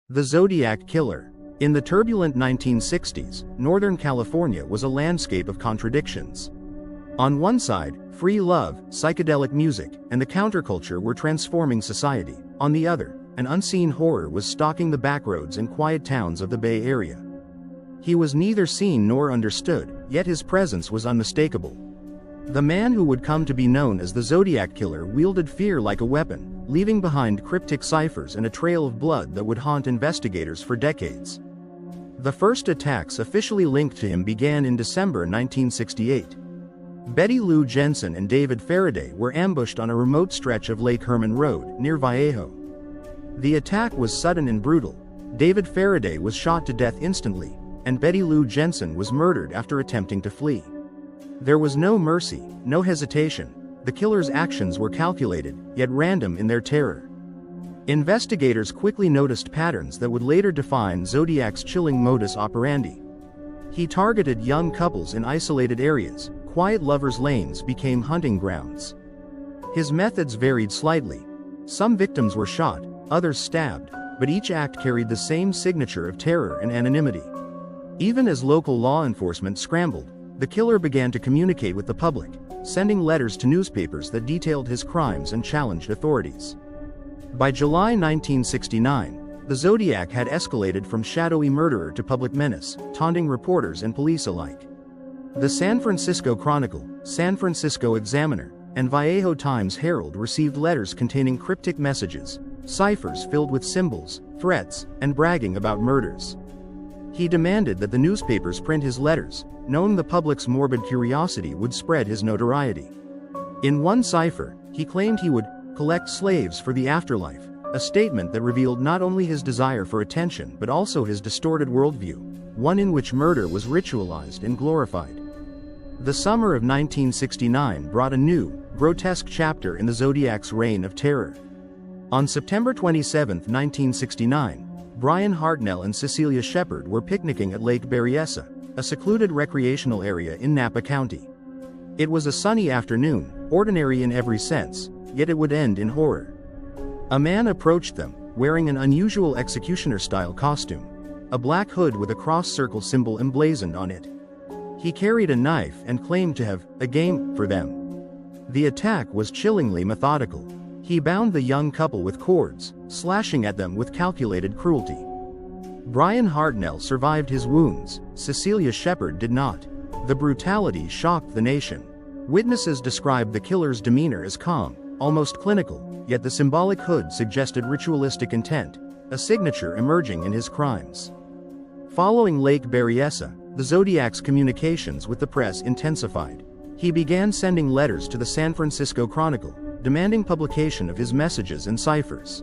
The Zodiac Killer. In the turbulent 1960s, Northern California was a landscape of contradictions. On one side, free love, psychedelic music, and the counterculture were transforming society. On the other, an unseen horror was stalking the backroads and quiet towns of the Bay Area. He was neither seen nor understood, yet his presence was unmistakable. The man who would come to be known as the Zodiac Killer wielded fear like a weapon, leaving behind cryptic ciphers and a trail of blood that would haunt investigators for decades. The first attacks officially linked to him began in December 1968. Betty Lou Jensen and David Faraday were ambushed on a remote stretch of Lake Herman Road, near Vallejo. The attack was sudden and brutal. David Faraday was shot to death instantly, and Betty Lou Jensen was murdered after attempting to flee. There was no mercy, no hesitation. The killer's actions were calculated, yet random in their terror. Investigators quickly noticed patterns that would later define Zodiac's chilling modus operandi. He targeted young couples in isolated areas. Quiet lovers' lanes became hunting grounds. His methods varied slightly. Some victims were shot, others stabbed, but each act carried the same signature of terror and anonymity. Even as local law enforcement scrambled, the killer began to communicate with the public, sending letters to newspapers that detailed his crimes and challenged authorities. By July 1969, the Zodiac had escalated from shadowy murderer to public menace, taunting reporters and police alike. The San Francisco Chronicle, San Francisco Examiner, and Vallejo Times-Herald received letters containing cryptic messages, ciphers filled with symbols, threats, and bragging about murders. He demanded that the newspapers print his letters, knowing the public's morbid curiosity would spread his notoriety. In one cipher, he claimed he would collect slaves for the afterlife, a statement that revealed not only his desire for attention but also his distorted worldview, one in which murder was ritualized and glorified. The summer of 1969 brought a new, grotesque chapter in the Zodiac's reign of terror. On September 27, 1969, Brian Hartnell and Cecilia Shepard were picnicking at Lake Berryessa, a secluded recreational area in Napa County. It was a sunny afternoon, ordinary in every sense, yet it would end in horror. A man approached them, wearing an unusual executioner-style costume, a black hood with a cross-circle symbol emblazoned on it. He carried a knife and claimed to have a game for them. The attack was chillingly methodical. He bound the young couple with cords, slashing at them with calculated cruelty. Brian Hartnell survived his wounds, Cecilia Shepard did not. The brutality shocked the nation. Witnesses described the killer's demeanor as calm, almost clinical, yet the symbolic hood suggested ritualistic intent, a signature emerging in his crimes. Following Lake Berryessa, the Zodiac's communications with the press intensified. He began sending letters to the San Francisco Chronicle, demanding publication of his messages and ciphers.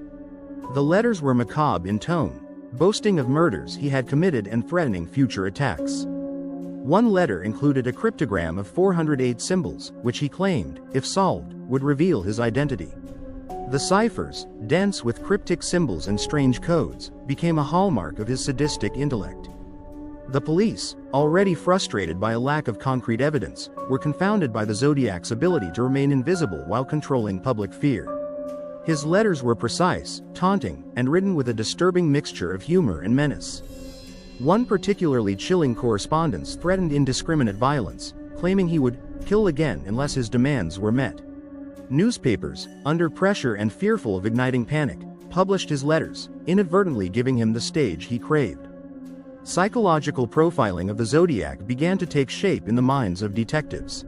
The letters were macabre in tone, boasting of murders he had committed and threatening future attacks. One letter included a cryptogram of 408 symbols, which he claimed, if solved, would reveal his identity. The ciphers, dense with cryptic symbols and strange codes, became a hallmark of his sadistic intellect. The police, already frustrated by a lack of concrete evidence, were confounded by the Zodiac's ability to remain invisible while controlling public fear. His letters were precise, taunting, and written with a disturbing mixture of humor and menace. One particularly chilling correspondence threatened indiscriminate violence, claiming he would kill again unless his demands were met. Newspapers, under pressure and fearful of igniting panic, published his letters, inadvertently giving him the stage he craved. Psychological profiling of the Zodiac began to take shape in the minds of detectives.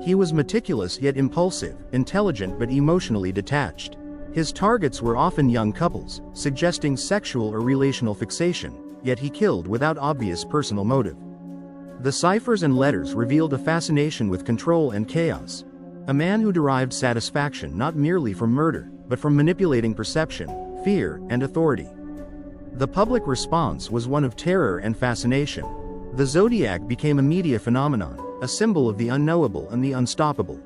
He was meticulous yet impulsive, intelligent but emotionally detached. His targets were often young couples, suggesting sexual or relational fixation, yet he killed without obvious personal motive. The ciphers and letters revealed a fascination with control and chaos, a man who derived satisfaction not merely from murder, but from manipulating perception, fear, and authority. The public response was one of terror and fascination. The Zodiac became a media phenomenon, a symbol of the unknowable and the unstoppable.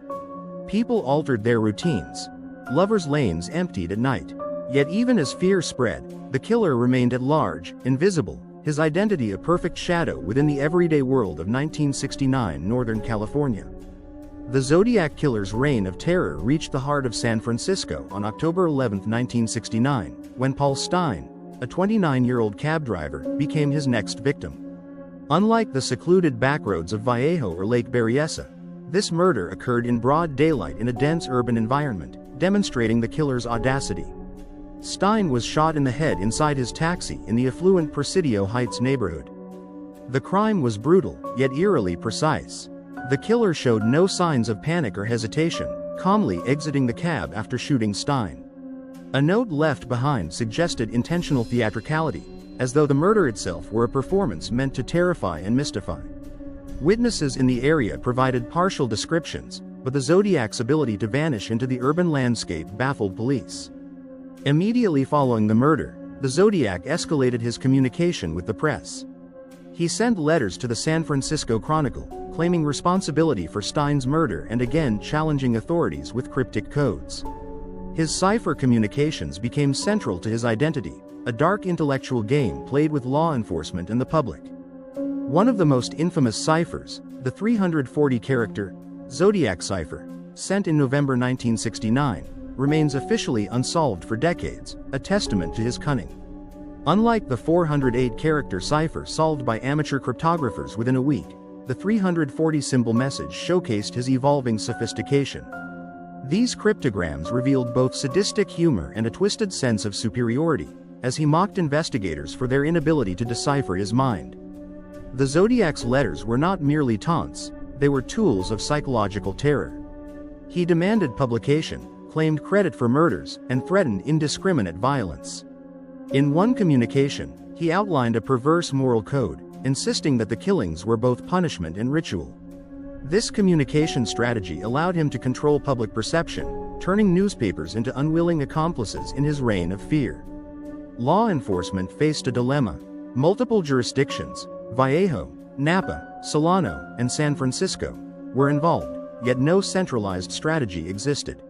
People altered their routines. Lovers' lanes emptied at night. Yet even as fear spread, the killer remained at large, invisible, his identity a perfect shadow within the everyday world of 1969 Northern California. The Zodiac Killer's reign of terror reached the heart of San Francisco on October 11, 1969, when Paul Stine, a 29-year-old cab driver, became his next victim. Unlike the secluded backroads of Vallejo or Lake Berryessa, this murder occurred in broad daylight in a dense urban environment, demonstrating the killer's audacity. Stein was shot in the head inside his taxi in the affluent Presidio Heights neighborhood. The crime was brutal, yet eerily precise. The killer showed no signs of panic or hesitation, calmly exiting the cab after shooting Stein. A note left behind suggested intentional theatricality, as though the murder itself were a performance meant to terrify and mystify. Witnesses in the area provided partial descriptions, but the Zodiac's ability to vanish into the urban landscape baffled police. Immediately following the murder, the Zodiac escalated his communication with the press. He sent letters to the San Francisco Chronicle, claiming responsibility for Stein's murder and again challenging authorities with cryptic codes. His cipher communications became central to his identity, a dark intellectual game played with law enforcement and the public. One of the most infamous ciphers, the 340-character Zodiac cipher, sent in November 1969, remains officially unsolved for decades, a testament to his cunning. Unlike the 408-character cipher solved by amateur cryptographers within a week, the 340-symbol message showcased his evolving sophistication. These cryptograms revealed both sadistic humor and a twisted sense of superiority, as he mocked investigators for their inability to decipher his mind. The Zodiac's letters were not merely taunts, they were tools of psychological terror. He demanded publication, claimed credit for murders, and threatened indiscriminate violence. In one communication, he outlined a perverse moral code, insisting that the killings were both punishment and ritual. This communication strategy allowed him to control public perception, turning newspapers into unwilling accomplices in his reign of fear. Law enforcement faced a dilemma. Multiple jurisdictions, Vallejo, Napa, Solano, and San Francisco, were involved, yet no centralized strategy existed.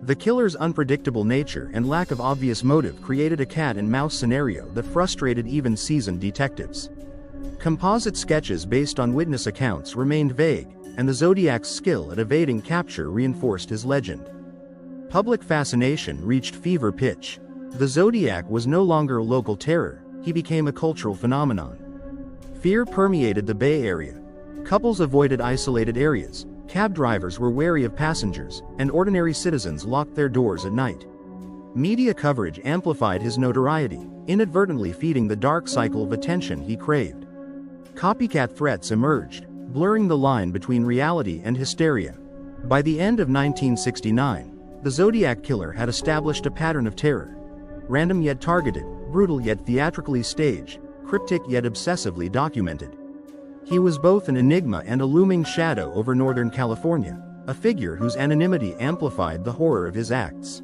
The killer's unpredictable nature and lack of obvious motive created a cat-and-mouse scenario that frustrated even seasoned detectives. Composite sketches based on witness accounts remained vague, and the Zodiac's skill at evading capture reinforced his legend. Public fascination reached fever pitch. The Zodiac was no longer a local terror, he became a cultural phenomenon. Fear permeated the Bay Area. Couples avoided isolated areas, cab drivers were wary of passengers, and ordinary citizens locked their doors at night. Media coverage amplified his notoriety, inadvertently feeding the dark cycle of attention he craved. Copycat threats emerged, blurring the line between reality and hysteria. By the end of 1969, the Zodiac Killer had established a pattern of terror. Random yet targeted, brutal yet theatrically staged, cryptic yet obsessively documented. He was both an enigma and a looming shadow over Northern California, a figure whose anonymity amplified the horror of his acts.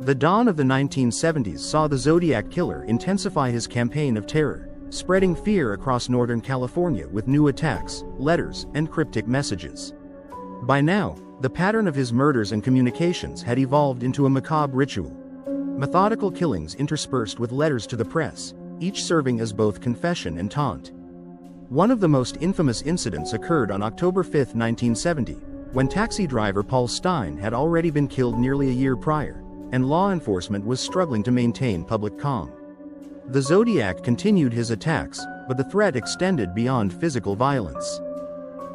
The dawn of the 1970s saw the Zodiac Killer intensify his campaign of terror, spreading fear across Northern California with new attacks, letters, and cryptic messages. By now, the pattern of his murders and communications had evolved into a macabre ritual. Methodical killings interspersed with letters to the press, each serving as both confession and taunt. One of the most infamous incidents occurred on October 5, 1970, when taxi driver Paul Stein had already been killed nearly a year prior, and law enforcement was struggling to maintain public calm. The Zodiac continued his attacks, but the threat extended beyond physical violence.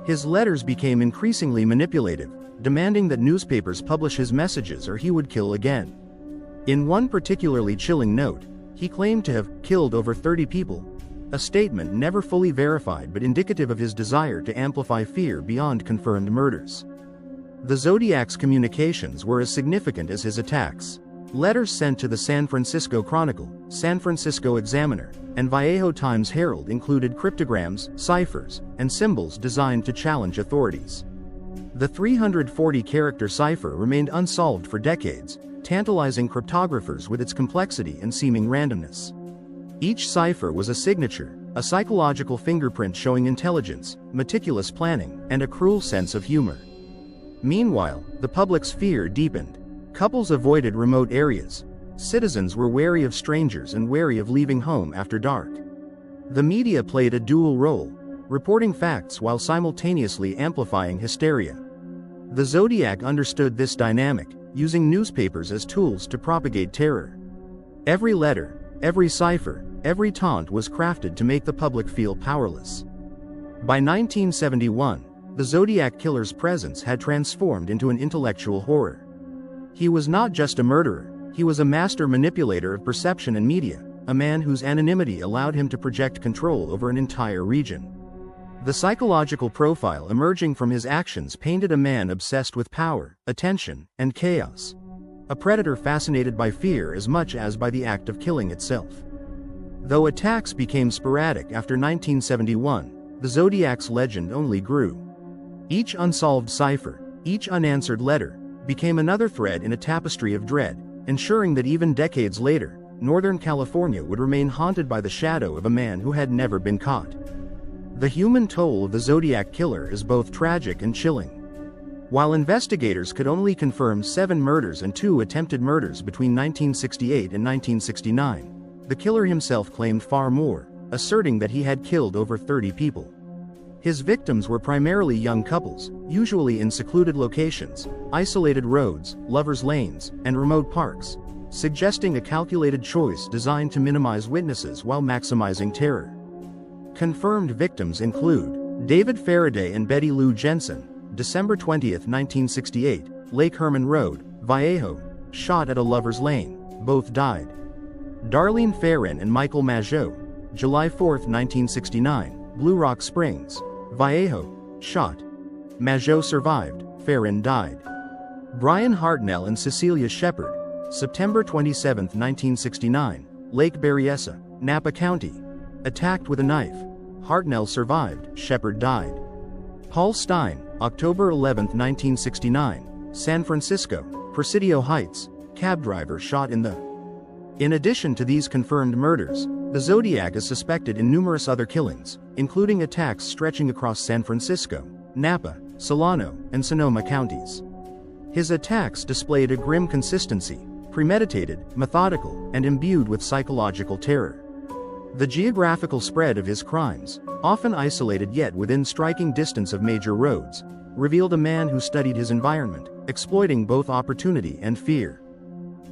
His letters became increasingly manipulative, demanding that newspapers publish his messages or he would kill again. In one particularly chilling note, he claimed to have killed over 30 people, a statement never fully verified but indicative of his desire to amplify fear beyond confirmed murders. The Zodiac's communications were as significant as his attacks. Letters sent to the San Francisco Chronicle, San Francisco Examiner, and Vallejo Times-Herald included cryptograms, ciphers, and symbols designed to challenge authorities. The 340-character cipher remained unsolved for decades, tantalizing cryptographers with its complexity and seeming randomness. Each cipher was a signature, a psychological fingerprint showing intelligence, meticulous planning, and a cruel sense of humor. Meanwhile, the public's fear deepened. Couples avoided remote areas. Citizens were wary of strangers and wary of leaving home after dark. The media played a dual role, reporting facts while simultaneously amplifying hysteria. The Zodiac understood this dynamic, using newspapers as tools to propagate terror. Every letter, Every cipher, every taunt was crafted to make the public feel powerless. By 1971, the Zodiac Killer's presence had transformed into an intellectual horror. He was not just a murderer, he was a master manipulator of perception and media, a man whose anonymity allowed him to project control over an entire region. The psychological profile emerging from his actions painted a man obsessed with power, attention, and chaos. A predator fascinated by fear as much as by the act of killing itself. Though attacks became sporadic after 1971, the Zodiac's legend only grew. Each unsolved cipher, each unanswered letter, became another thread in a tapestry of dread, ensuring that even decades later, Northern California would remain haunted by the shadow of a man who had never been caught. The human toll of the Zodiac Killer is both tragic and chilling. While investigators could only confirm 7 murders and 2 attempted murders between 1968 and 1969, the killer himself claimed far more, asserting that he had killed over 30 people. His victims were primarily young couples, usually in secluded locations, isolated roads, lovers' lanes, and remote parks, suggesting a calculated choice designed to minimize witnesses while maximizing terror. Confirmed victims include David Faraday and Betty Lou Jensen, December 20, 1968, Lake Herman Road, Vallejo, shot at a lover's lane, both died. Darlene Ferrin and Michael Mageau, July 4, 1969, Blue Rock Springs, Vallejo, shot. Mageau survived, Ferrin died. Brian Hartnell and Cecilia Shepard, September 27, 1969, Lake Berryessa, Napa County, attacked with a knife. Hartnell survived, Shepard died. Paul Stein, October 11, 1969, San Francisco, Presidio Heights, cab driver shot in the. In addition to these confirmed murders, the Zodiac is suspected in numerous other killings, including attacks stretching across San Francisco, Napa, Solano, and Sonoma counties. His attacks displayed a grim consistency, premeditated, methodical, and imbued with psychological terror. The geographical spread of his crimes, often isolated yet within striking distance of major roads, revealed a man who studied his environment, exploiting both opportunity and fear.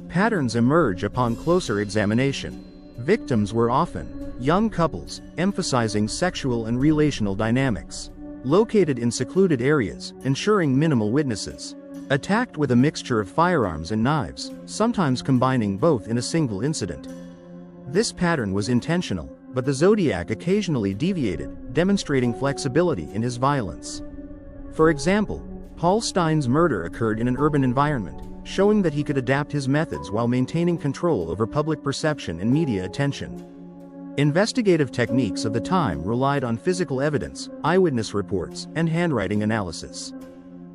Patterns emerge upon closer examination. Victims were often young couples, emphasizing sexual and relational dynamics, located in secluded areas, ensuring minimal witnesses, attacked with a mixture of firearms and knives, sometimes combining both in a single incident. This pattern was intentional, but the Zodiac occasionally deviated, demonstrating flexibility in his violence. For example, Paul Stein's murder occurred in an urban environment, showing that he could adapt his methods while maintaining control over public perception and media attention. Investigative techniques of the time relied on physical evidence, eyewitness reports, and handwriting analysis.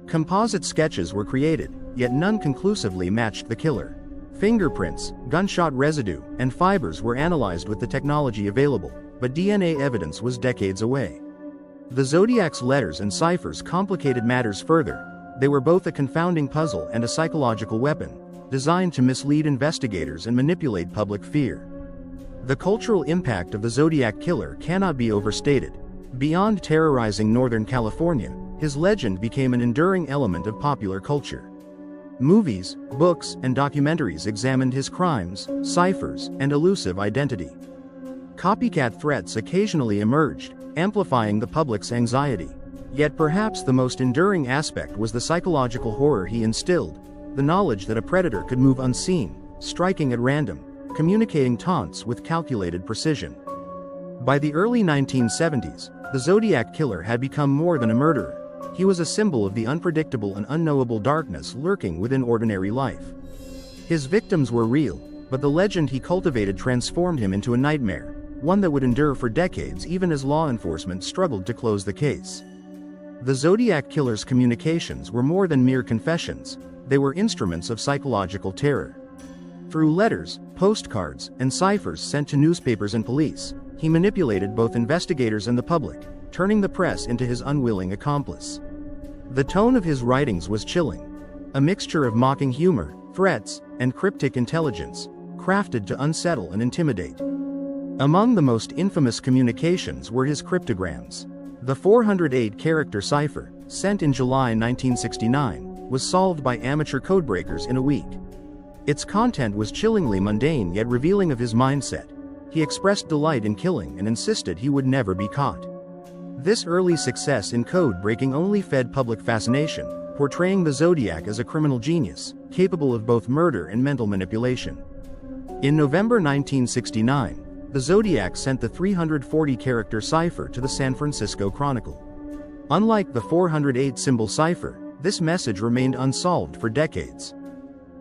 Composite sketches were created, yet none conclusively matched the killer. Fingerprints, gunshot residue, and fibers were analyzed with the technology available, but DNA evidence was decades away. The Zodiac's letters and ciphers complicated matters further. They were both a confounding puzzle and a psychological weapon, designed to mislead investigators and manipulate public fear. The cultural impact of the Zodiac Killer cannot be overstated. Beyond terrorizing Northern California, his legend became an enduring element of popular culture. Movies, books, and documentaries examined his crimes, ciphers, and elusive identity. Copycat threats occasionally emerged, amplifying the public's anxiety. Yet perhaps the most enduring aspect was the psychological horror he instilled, the knowledge that a predator could move unseen, striking at random, communicating taunts with calculated precision. By the early 1970s, the Zodiac Killer had become more than a murderer. He was a symbol of the unpredictable and unknowable darkness lurking within ordinary life. His victims were real, but the legend he cultivated transformed him into a nightmare, one that would endure for decades even as law enforcement struggled to close the case. The Zodiac Killer's communications were more than mere confessions, they were instruments of psychological terror. Through letters, postcards, and ciphers sent to newspapers and police, he manipulated both investigators and the public, turning the press into his unwilling accomplice. The tone of his writings was chilling, a mixture of mocking humor, threats, and cryptic intelligence, crafted to unsettle and intimidate. Among the most infamous communications were his cryptograms. The 408-character cipher, sent in July 1969, was solved by amateur codebreakers in a week. Its content was chillingly mundane yet revealing of his mindset. He expressed delight in killing and insisted he would never be caught. This early success in code-breaking only fed public fascination, portraying the Zodiac as a criminal genius, capable of both murder and mental manipulation. In November 1969, the Zodiac sent the 340-character cipher to the San Francisco Chronicle. Unlike the 408-symbol cipher, this message remained unsolved for decades.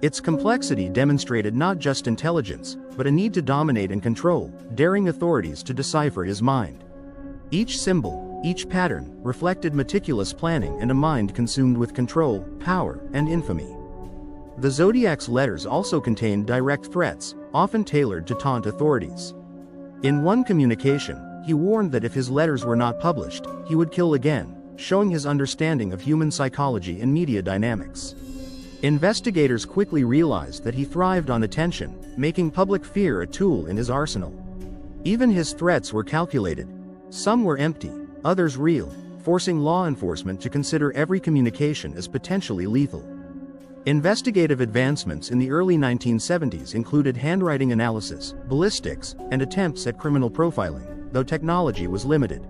Its complexity demonstrated not just intelligence, but a need to dominate and control, daring authorities to decipher his mind. Each symbol, each pattern, reflected meticulous planning and a mind consumed with control, power, and infamy. The Zodiac's letters also contained direct threats, often tailored to taunt authorities. In one communication, he warned that if his letters were not published, he would kill again, showing his understanding of human psychology and media dynamics. Investigators quickly realized that he thrived on attention, making public fear a tool in his arsenal. Even his threats were calculated. Some were empty, others real, forcing law enforcement to consider every communication as potentially lethal. Investigative advancements in the early 1970s included handwriting analysis, ballistics, and attempts at criminal profiling, though technology was limited.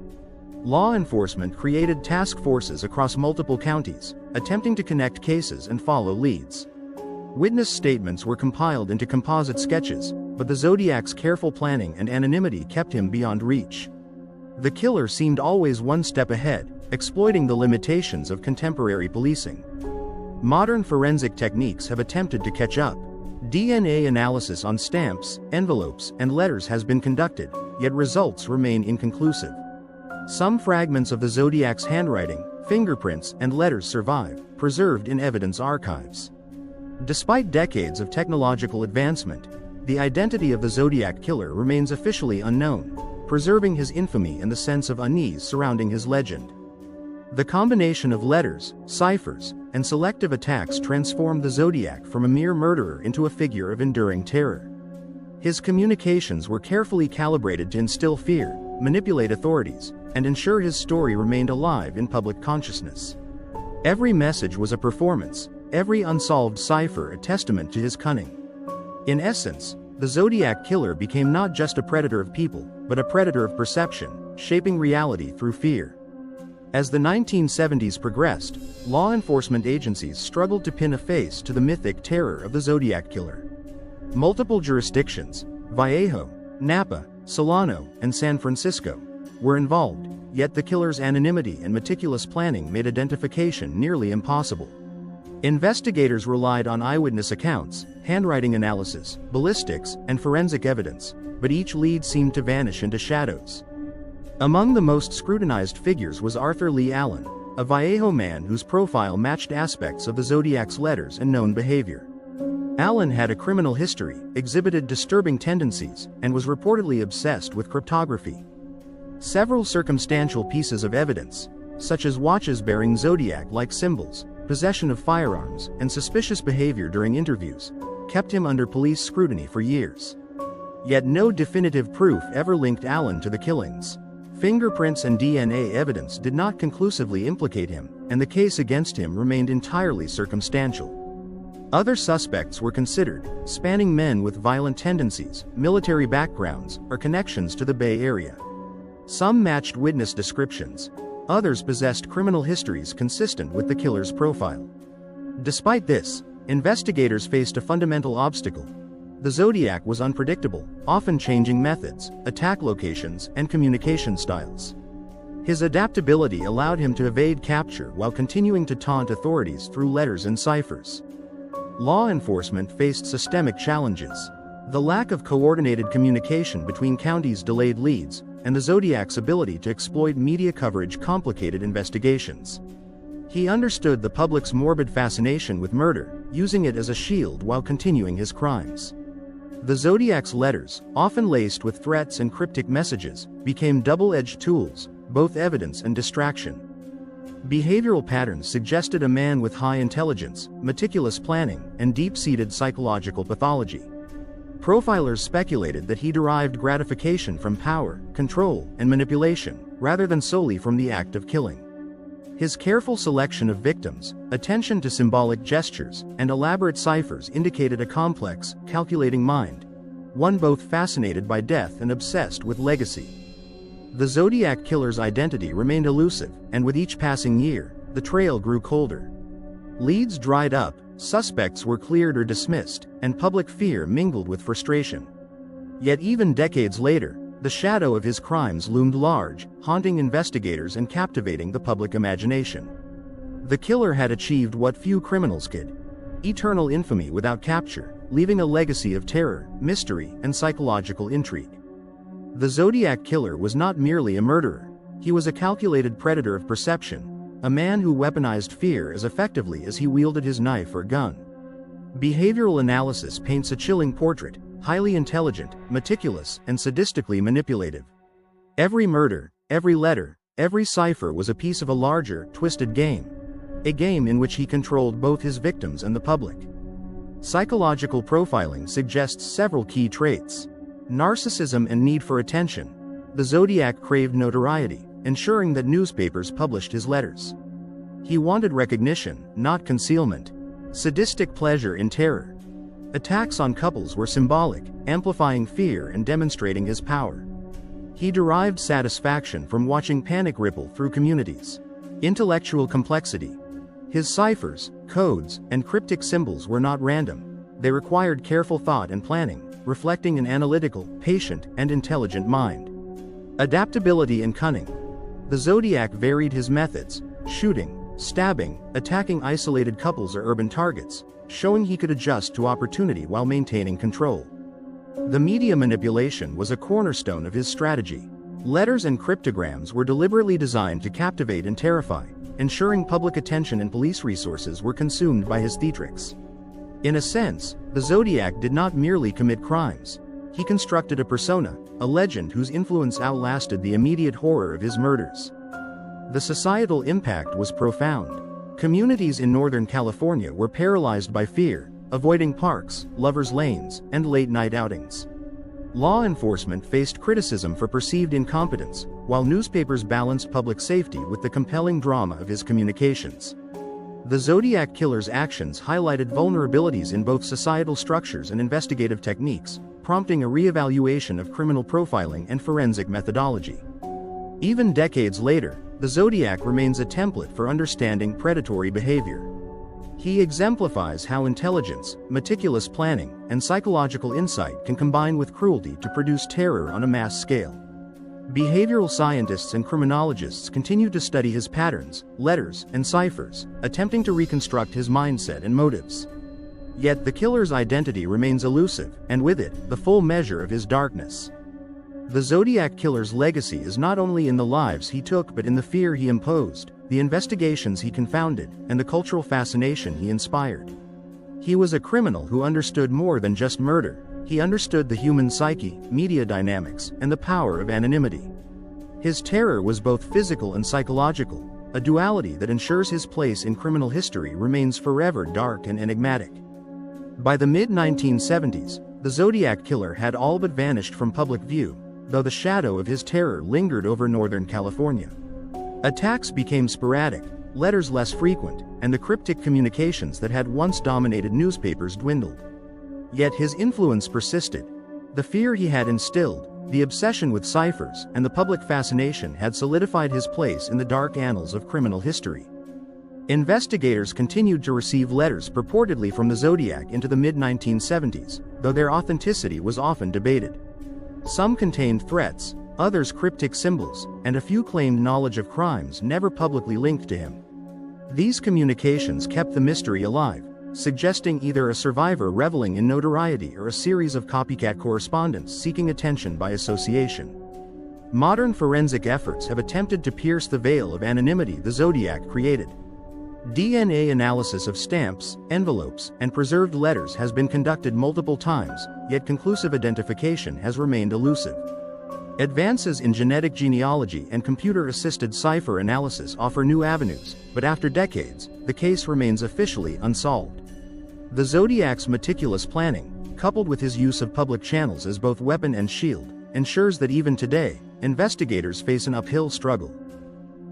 Law enforcement created task forces across multiple counties, attempting to connect cases and follow leads. Witness statements were compiled into composite sketches, but the Zodiac's careful planning and anonymity kept him beyond reach. The killer seemed always one step ahead, exploiting the limitations of contemporary policing. Modern forensic techniques have attempted to catch up. DNA analysis on stamps, envelopes, and letters has been conducted, yet results remain inconclusive. Some fragments of the Zodiac's handwriting, fingerprints, and letters survive, preserved in evidence archives. Despite decades of technological advancement, the identity of the Zodiac Killer remains officially unknown, preserving his infamy and the sense of unease surrounding his legend. The combination of letters, ciphers, and selective attacks transformed the Zodiac from a mere murderer into a figure of enduring terror. His communications were carefully calibrated to instill fear, manipulate authorities, and ensure his story remained alive in public consciousness. Every message was a performance, every unsolved cipher a testament to his cunning. In essence, the Zodiac Killer became not just a predator of people, but a predator of perception, shaping reality through fear. As the 1970s progressed, law enforcement agencies struggled to pin a face to the mythic terror of the Zodiac Killer. Multiple jurisdictions, Vallejo, Napa, Solano, and San Francisco, were involved, yet the killer's anonymity and meticulous planning made identification nearly impossible. Investigators relied on eyewitness accounts, handwriting analysis, ballistics, and forensic evidence, but each lead seemed to vanish into shadows. Among the most scrutinized figures was Arthur Lee Allen, a Vallejo man whose profile matched aspects of the Zodiac's letters and known behavior. Allen had a criminal history, exhibited disturbing tendencies, and was reportedly obsessed with cryptography. Several circumstantial pieces of evidence, such as watches bearing Zodiac-like symbols, possession of firearms, and suspicious behavior during interviews, kept him under police scrutiny for years. Yet no definitive proof ever linked Allen to the killings. Fingerprints and DNA evidence did not conclusively implicate him, and the case against him remained entirely circumstantial. Other suspects were considered, spanning men with violent tendencies, military backgrounds, or connections to the Bay Area. Some matched witness descriptions. Others possessed criminal histories consistent with the killer's profile. Despite this, investigators faced a fundamental obstacle. The Zodiac was unpredictable, often changing methods, attack locations, and communication styles. His adaptability allowed him to evade capture while continuing to taunt authorities through letters and ciphers. Law enforcement faced systemic challenges. The lack of coordinated communication between counties delayed leads, and the Zodiac's ability to exploit media coverage complicated investigations. He understood the public's morbid fascination with murder, using it as a shield while continuing his crimes. The Zodiac's letters, often laced with threats and cryptic messages, became double-edged tools, both evidence and distraction. Behavioral patterns suggested a man with high intelligence, meticulous planning, and deep-seated psychological pathology. Profilers speculated that he derived gratification from power, control, and manipulation, rather than solely from the act of killing. His careful selection of victims, attention to symbolic gestures, and elaborate ciphers indicated a complex, calculating mind, one both fascinated by death and obsessed with legacy. The Zodiac Killer's identity remained elusive, and with each passing year, the trail grew colder. Leads dried up, suspects were cleared or dismissed, and public fear mingled with frustration. Yet even decades later, the shadow of his crimes loomed large, haunting investigators and captivating the public imagination. The killer had achieved what few criminals could: eternal infamy without capture, leaving a legacy of terror, mystery, and psychological intrigue. The Zodiac Killer was not merely a murderer. He was a calculated predator of perception, a man who weaponized fear as effectively as he wielded his knife or gun. Behavioral analysis paints a chilling portrait: highly intelligent, meticulous, and sadistically manipulative. Every murder, every letter, every cipher was a piece of a larger, twisted game. A game in which he controlled both his victims and the public. Psychological profiling suggests several key traits: narcissism and need for attention. The Zodiac craved notoriety, ensuring that newspapers published his letters. He wanted recognition, not concealment. Sadistic pleasure in terror. Attacks on couples were symbolic, amplifying fear and demonstrating his power. He derived satisfaction from watching panic ripple through communities. Intellectual complexity. His ciphers, codes, and cryptic symbols were not random. They required careful thought and planning, reflecting an analytical, patient, and intelligent mind. Adaptability and cunning. The Zodiac varied his methods: shooting, stabbing, attacking isolated couples or urban targets, showing he could adjust to opportunity while maintaining control. The media manipulation was a cornerstone of his strategy. Letters and cryptograms were deliberately designed to captivate and terrify, ensuring public attention and police resources were consumed by his theatrics. In a sense, the Zodiac did not merely commit crimes. He constructed a persona, a legend whose influence outlasted the immediate horror of his murders. The societal impact was profound. Communities in Northern California were paralyzed by fear, avoiding parks, lovers' lanes, and late-night outings. Law enforcement faced criticism for perceived incompetence, while newspapers balanced public safety with the compelling drama of his communications. The Zodiac Killer's actions highlighted vulnerabilities in both societal structures and investigative techniques, prompting a re-evaluation of criminal profiling and forensic methodology. Even decades later, the Zodiac remains a template for understanding predatory behavior. He exemplifies how intelligence, meticulous planning, and psychological insight can combine with cruelty to produce terror on a mass scale. Behavioral scientists and criminologists continue to study his patterns, letters, and ciphers, attempting to reconstruct his mindset and motives. Yet the killer's identity remains elusive, and with it, the full measure of his darkness. The Zodiac Killer's legacy is not only in the lives he took but in the fear he imposed, the investigations he confounded, and the cultural fascination he inspired. He was a criminal who understood more than just murder. He understood the human psyche, media dynamics, and the power of anonymity. His terror was both physical and psychological, a duality that ensures his place in criminal history remains forever dark and enigmatic. By the mid-1970s, the Zodiac Killer had all but vanished from public view, though the shadow of his terror lingered over Northern California. Attacks became sporadic, letters less frequent, and the cryptic communications that had once dominated newspapers dwindled. Yet his influence persisted. The fear he had instilled, the obsession with ciphers, and the public fascination had solidified his place in the dark annals of criminal history. Investigators continued to receive letters purportedly from the Zodiac into the mid-1970s, though their authenticity was often debated. Some contained threats, others cryptic symbols, and a few claimed knowledge of crimes never publicly linked to him. These communications kept the mystery alive, suggesting either a survivor reveling in notoriety or a series of copycat correspondents seeking attention by association. Modern forensic efforts have attempted to pierce the veil of anonymity the Zodiac created. DNA analysis of stamps, envelopes, and preserved letters has been conducted multiple times, yet conclusive identification has remained elusive. Advances in genetic genealogy and computer-assisted cipher analysis offer new avenues, but after decades, the case remains officially unsolved. The Zodiac's meticulous planning, coupled with his use of public channels as both weapon and shield, ensures that even today, investigators face an uphill struggle.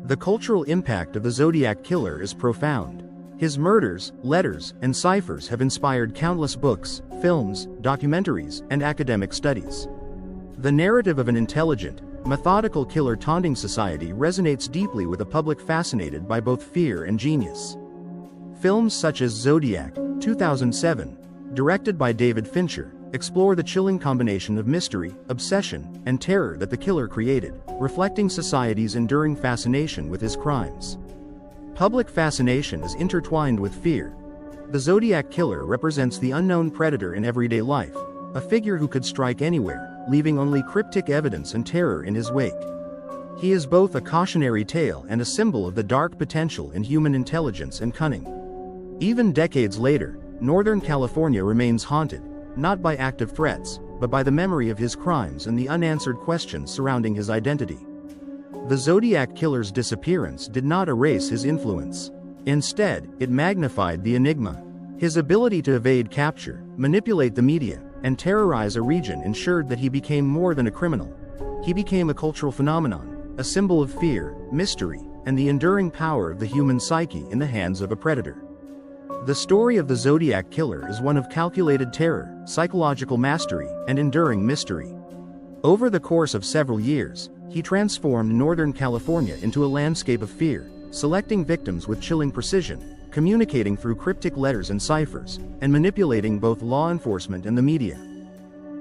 The cultural impact of the Zodiac Killer is profound. His murders, letters, and ciphers have inspired countless books, films, documentaries, and academic studies. The narrative of an intelligent, methodical killer taunting society resonates deeply with a public fascinated by both fear and genius. Films such as Zodiac, 2007, directed by David Fincher, explore the chilling combination of mystery, obsession, and terror that the killer created, reflecting society's enduring fascination with his crimes. Public fascination is intertwined with fear. The Zodiac Killer represents the unknown predator in everyday life, a figure who could strike anywhere, leaving only cryptic evidence and terror in his wake. He is both a cautionary tale and a symbol of the dark potential in human intelligence and cunning. Even decades later, Northern California remains haunted, not by active threats, but by the memory of his crimes and the unanswered questions surrounding his identity. The Zodiac Killer's disappearance did not erase his influence. Instead, it magnified the enigma. His ability to evade capture, manipulate the media, and terrorize a region ensured that he became more than a criminal. He became a cultural phenomenon, a symbol of fear, mystery, and the enduring power of the human psyche in the hands of a predator. The story of the Zodiac Killer is one of calculated terror, psychological mastery, and enduring mystery. Over the course of several years, he transformed Northern California into a landscape of fear, selecting victims with chilling precision, communicating through cryptic letters and ciphers, and manipulating both law enforcement and the media.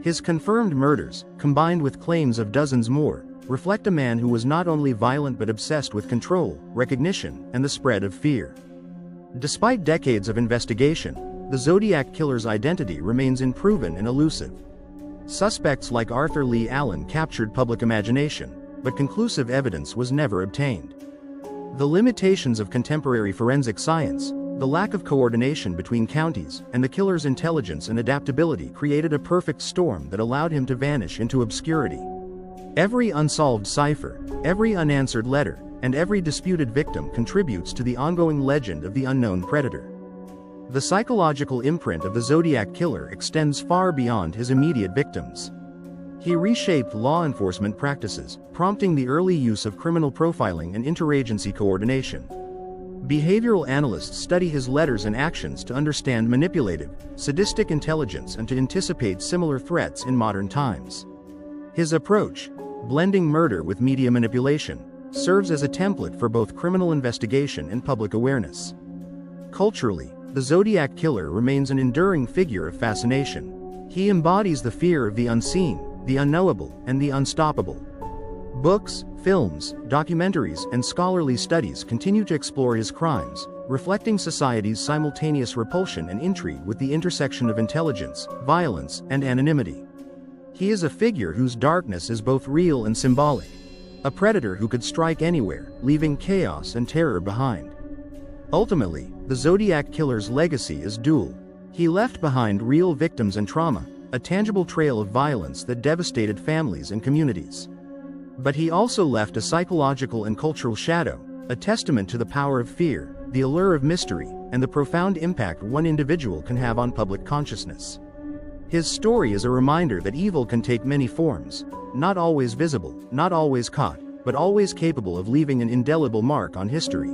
His confirmed murders, combined with claims of dozens more, reflect a man who was not only violent but obsessed with control, recognition, and the spread of fear. Despite decades of investigation, the Zodiac Killer's identity remains unproven and elusive. Suspects like Arthur Lee Allen captured public imagination, but conclusive evidence was never obtained. The limitations of contemporary forensic science, the lack of coordination between counties, and the killer's intelligence and adaptability created a perfect storm that allowed him to vanish into obscurity. Every unsolved cipher, every unanswered letter, and every disputed victim contributes to the ongoing legend of the unknown predator. The psychological imprint of the Zodiac Killer extends far beyond his immediate victims. He reshaped law enforcement practices, prompting the early use of criminal profiling and interagency coordination. Behavioral analysts study his letters and actions to understand manipulative, sadistic intelligence and to anticipate similar threats in modern times. His approach, blending murder with media manipulation, serves as a template for both criminal investigation and public awareness. Culturally, the Zodiac Killer remains an enduring figure of fascination. He embodies the fear of the unseen, the unknowable, and the unstoppable. Books, films, documentaries, and scholarly studies continue to explore his crimes, reflecting society's simultaneous repulsion and intrigue with the intersection of intelligence, violence, and anonymity. He is a figure whose darkness is both real and symbolic, a predator who could strike anywhere, leaving chaos and terror behind. Ultimately, the Zodiac Killer's legacy is dual. He left behind real victims and trauma, a tangible trail of violence that devastated families and communities. But he also left a psychological and cultural shadow, a testament to the power of fear, the allure of mystery, and the profound impact one individual can have on public consciousness. His story is a reminder that evil can take many forms, not always visible, not always caught, but always capable of leaving an indelible mark on history.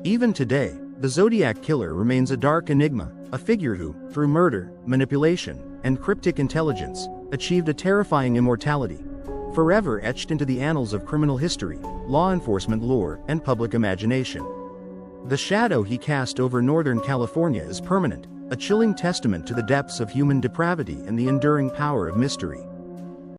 Even today, the Zodiac Killer remains a dark enigma, a figure who, through murder, manipulation, and cryptic intelligence, achieved a terrifying immortality, forever etched into the annals of criminal history, law enforcement lore, and public imagination. The shadow he cast over Northern California is permanent, a chilling testament to the depths of human depravity and the enduring power of mystery.